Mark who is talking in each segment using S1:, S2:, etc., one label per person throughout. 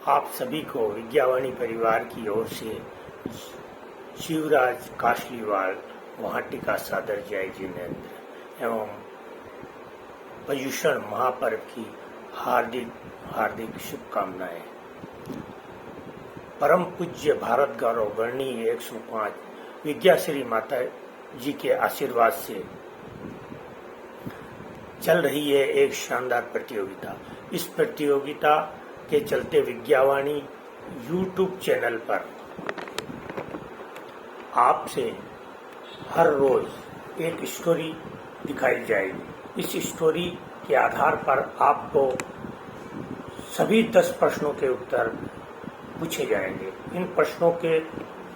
S1: आप सभी को विज्ञावाणी परिवार की ओर से शिवराज काशलीवाल गुवाहाटी का सादर जय जिनेन्द्र एवं पर्युषण महापर्व की हार्दिक हार्दिक शुभकामनाएं। परम पूज्य भारत गौरव वर्णीय 105 विद्याश्री माता जी के आशीर्वाद से चल रही है एक शानदार प्रतियोगिता। इस प्रतियोगिता के चलते विज्ञावाणी यूट्यूब चैनल पर आपसे हर रोज एक स्टोरी दिखाई जाएगी। इस स्टोरी के आधार पर आपको सभी 10 प्रश्नों के उत्तर पूछे जाएंगे। इन प्रश्नों के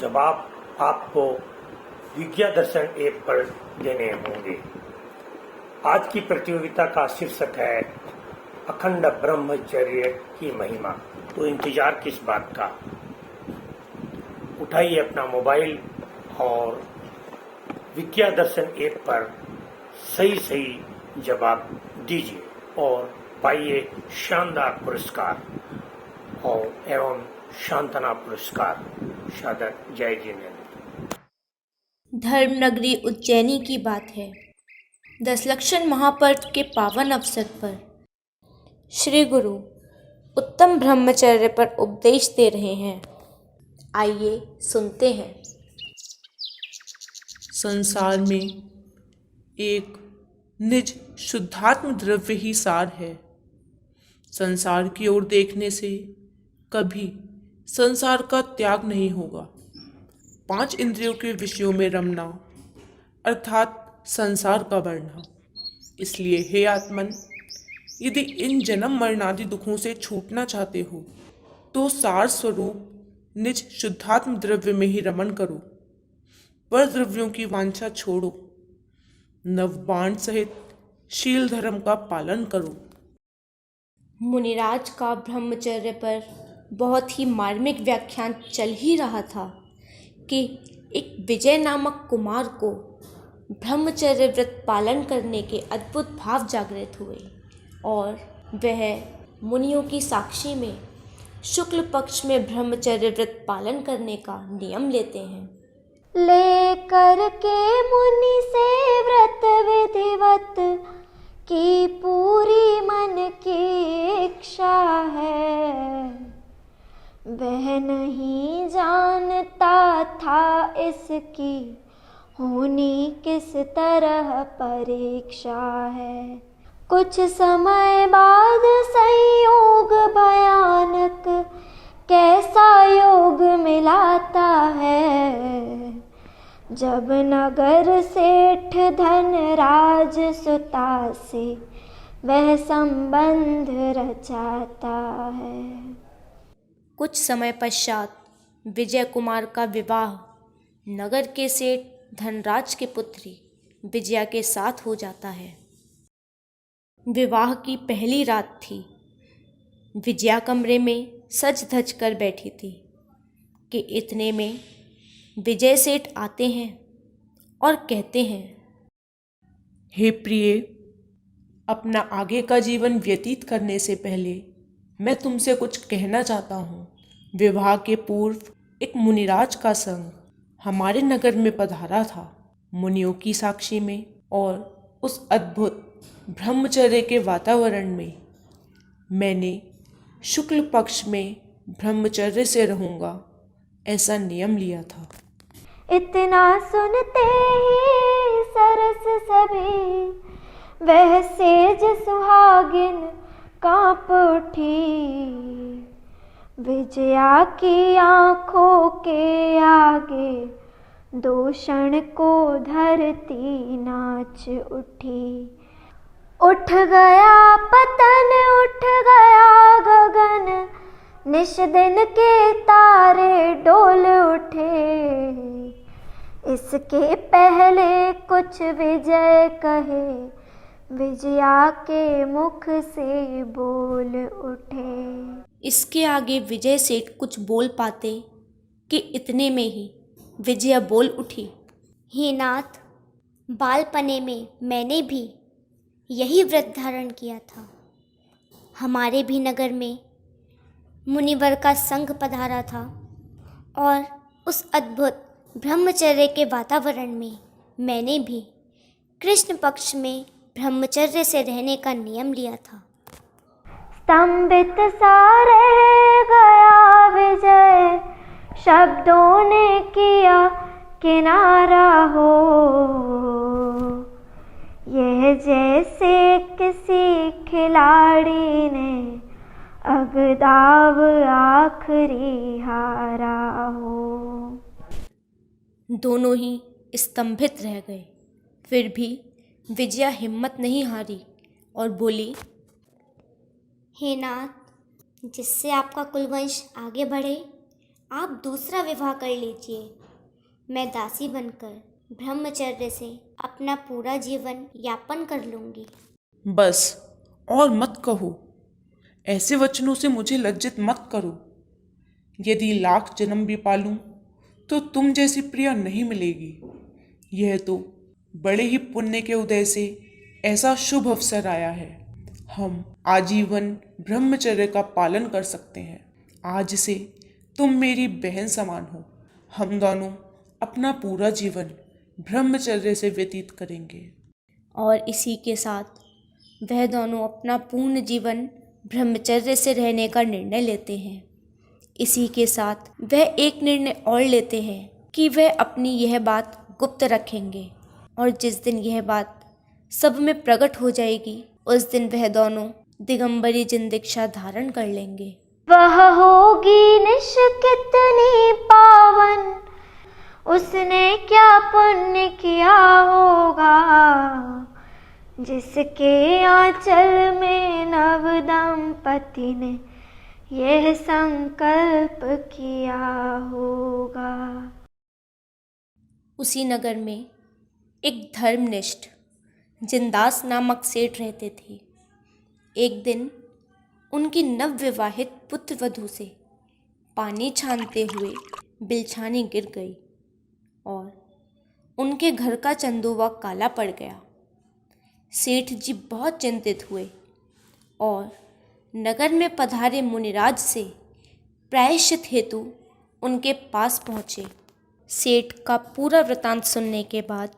S1: जवाब आपको विज्ञा दर्शन ऐप पर देने होंगे। आज की प्रतियोगिता का शीर्षक है अखंड ब्रह्मचर्य की महिमा। तो इंतजार किस बात का, उठाइए अपना मोबाइल और विज्ञा दर्शन ऐप पर सही जवाब दीजिए और पाइए शानदार पुरस्कार और एवं शांतना पुरस्कार। सादर जय जिनेन्द्र।
S2: धर्मनगरी उज्जैनी की बात है। दशलक्षण महापर्व के पावन अवसर पर श्री गुरु उत्तम ब्रह्मचर्य पर उपदेश दे रहे हैं। आइए सुनते हैं।
S3: संसार में एक निज शुद्धात्म द्रव्य ही सार है। संसार की ओर देखने से कभी संसार का त्याग नहीं होगा। 5 इंद्रियों के विषयों में रमना अर्थात संसार का बढ़ना। इसलिए हे आत्मन, यदि इन जन्म मरणादि दुखों से छूटना चाहते हो तो सार स्वरूप निज शुद्धात्म द्रव्य में ही रमन करो। पर द्रव्यों की वांछा छोड़ो। नवबाण सहित शील धर्म का पालन करो।
S2: मुनिराज का ब्रह्मचर्य पर बहुत ही मार्मिक व्याख्यान चल ही रहा था कि एक विजय नामक कुमार को ब्रह्मचर्य व्रत पालन करने के अद्भुत भाव जागृत हुए और वह मुनियों की साक्षी में शुक्ल पक्ष में ब्रह्मचर्य व्रत पालन करने का नियम लेते हैं।
S4: लेकर के मुनि से व्रत विधिवत की पूरी मन की इच्छा है। वह नहीं जानता था इसकी होनी किस तरह परीक्षा है। कुछ समय बाद संयोग भयानक कैसा योग मिलाता है। जब नगर सेठ धनराज सुता से वह संबंध रचाता है।
S2: कुछ समय पश्चात विजय कुमार का विवाह नगर के सेठ धनराज के पुत्री विजया के साथ हो जाता है। विवाह की पहली रात थी। विजया कमरे में सज धज कर बैठी थी कि इतने में विजय सेठ आते हैं और कहते हैं,
S3: हे प्रिय, अपना आगे का जीवन व्यतीत करने से पहले मैं तुमसे कुछ कहना चाहता हूँ। विवाह के पूर्व एक मुनिराज का संग हमारे नगर में पधारा था। मुनियों की साक्षी में और उस अद्भुत ब्रह्मचर्य के वातावरण में मैंने शुक्ल पक्ष में ब्रह्मचर्य से रहूँगा ऐसा नियम लिया था।
S4: इतना सुनते ही सरस सभी वह सेज सुहागिन कांप उठी। विजया की आँखों के आगे दो क्षण को धरती नाच उठी। उठ गया पतन, उठ गया गगन, निश दिन के तारे डोल उठे। इसके पहले कुछ विजय कहे विजया के मुख से बोल उठे।
S2: इसके आगे विजय सेठ कुछ बोल पाते कि इतने में ही विजया बोल उठी,
S5: हे नाथ, बालपने में मैंने भी यही व्रत धारण किया था। हमारे भी नगर में मुनिवर का संघ पधारा था और उस अद्भुत ब्रह्मचर्य के वातावरण में मैंने भी कृष्ण पक्ष में ब्रह्मचर्य से रहने का नियम लिया था।
S4: स्तंभित सा रह गया विजय, शब्दों ने किया किनारा हो। यह जैसे किसी खिलाड़ी ने अगदाव आखिरी हारा हो।
S2: दोनों ही स्तंभित रह गए। फिर भी विजया हिम्मत नहीं हारी और बोली,
S5: हे नाथ, जिससे आपका कुलवंश आगे बढ़े, आप दूसरा विवाह कर लीजिए। मैं दासी बनकर ब्रह्मचर्य से अपना पूरा जीवन यापन कर लूँगी।
S3: बस और मत कहो, ऐसे वचनों से मुझे लज्जित मत करो। यदि लाख जन्म भी पालूं तो तुम जैसी प्रिया नहीं मिलेगी। यह तो बड़े ही पुण्य के उदय से ऐसा शुभ अवसर आया है। हम आजीवन ब्रह्मचर्य का पालन कर सकते हैं। आज से तुम मेरी बहन समान हो। हम दोनों अपना पूरा जीवन ब्रह्मचर्य से व्यतीत करेंगे।
S2: और इसी के साथ वह दोनों अपना पूर्ण जीवन ब्रह्मचर्य से रहने का निर्णय लेते हैं। इसी के साथ वह एक निर्णय और लेते हैं कि वह अपनी यह बात गुप्त रखेंगे और जिस दिन यह बात सब में प्रकट हो जाएगी, उस दिन वह दोनों दिगंबरी जिंदीक्षा धारण कर लेंगे।
S4: वह होगी निश कितनी पावन, उसने क्या पुण्य किया होगा, जिसके आंचल में नव दंपति ने यह संकल्प किया होगा।
S2: उसी नगर में एक धर्मनिष्ठ जिंदास नामक सेठ रहते थे। एक दिन उनकी नवविवाहित पुत्र वधू से पानी छानते हुए बिलछानी गिर गई और उनके घर का चंदोवा काला पड़ गया। सेठ जी बहुत चिंतित हुए और नगर में पधारे मुनिराज से प्रायश्चित हेतु उनके पास पहुँचे। सेठ का पूरा वृतांत सुनने के बाद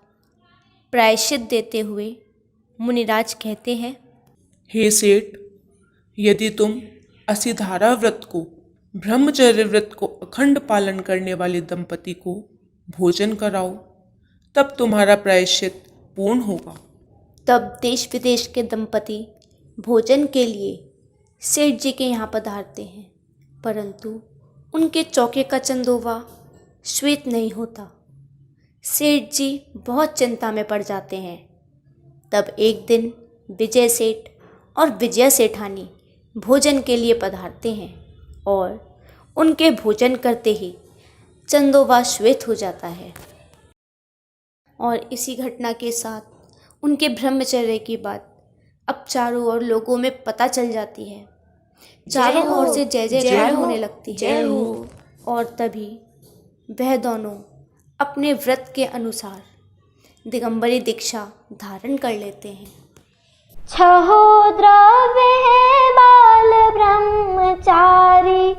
S2: प्रायश्चित देते हुए मुनिराज कहते हैं,
S3: हे सेठ, यदि तुम असिधारा व्रत को, ब्रह्मचर्य व्रत को अखंड पालन करने वाले दंपति को भोजन कराओ, तब तुम्हारा प्रायश्चित पूर्ण होगा।
S2: तब देश विदेश के दंपति भोजन के लिए सेठ जी के यहाँ पधारते हैं, परंतु उनके चौके का चंदोवा श्वेत नहीं होता। सेठ जी बहुत चिंता में पड़ जाते हैं। तब एक दिन विजय सेठ और विजया सेठानी भोजन के लिए पधारते हैं और उनके भोजन करते ही चंदोवा श्वेत हो जाता है। और इसी घटना के साथ उनके ब्रह्मचर्य की बात अब चारों ओर लोगों में पता चल जाती है। चारों ओर से जय जय होने लगती है। और तभी वह दोनों अपने व्रत के अनुसार दिगंबरी दीक्षा धारण कर लेते हैं।
S4: छहो द्रव्य है बाल ब्रह्मचारी,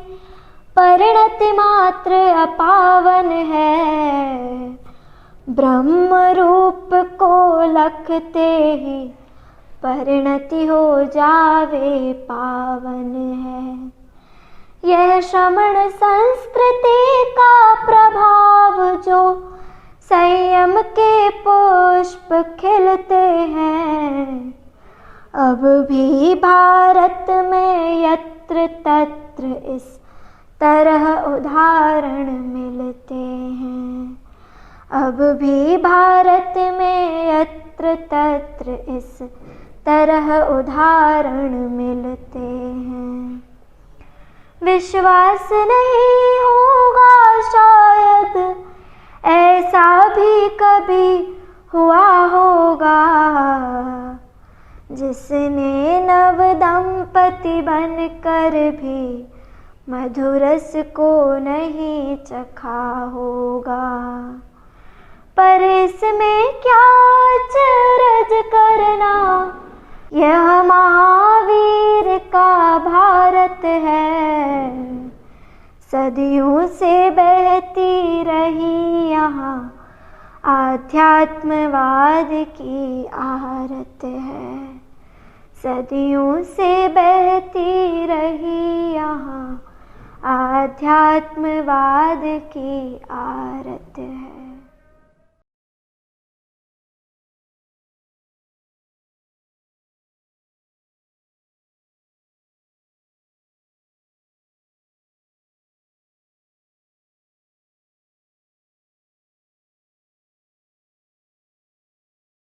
S4: परिणति मात्र अपावन है। ब्रह्म रूप को लखते ही परिणति हो जावे पावन है। यह श्रमण संस्कृति का प्रभाव जो संयम के पुष्प खिलते हैं, अब भी भारत में यत्र तत्र इस तरह उदाहरण मिलते हैं। अब भी भारत में यत्र तत्र इस तरह उदाहरण मिलते हैं। विश्वास नहीं होगा शायद ऐसा भी कभी हुआ होगा, जिसने नव दंपति बनकर भी मधुरस को नहीं चखा होगा। पर इसमें क्या अचरज करना, यह महावीर का भारत है, सदियों से बहती रही यहाँ आध्यात्मवाद की आरत है, सदियों से बहती रही यहाँ आध्यात्मवाद की आरत है।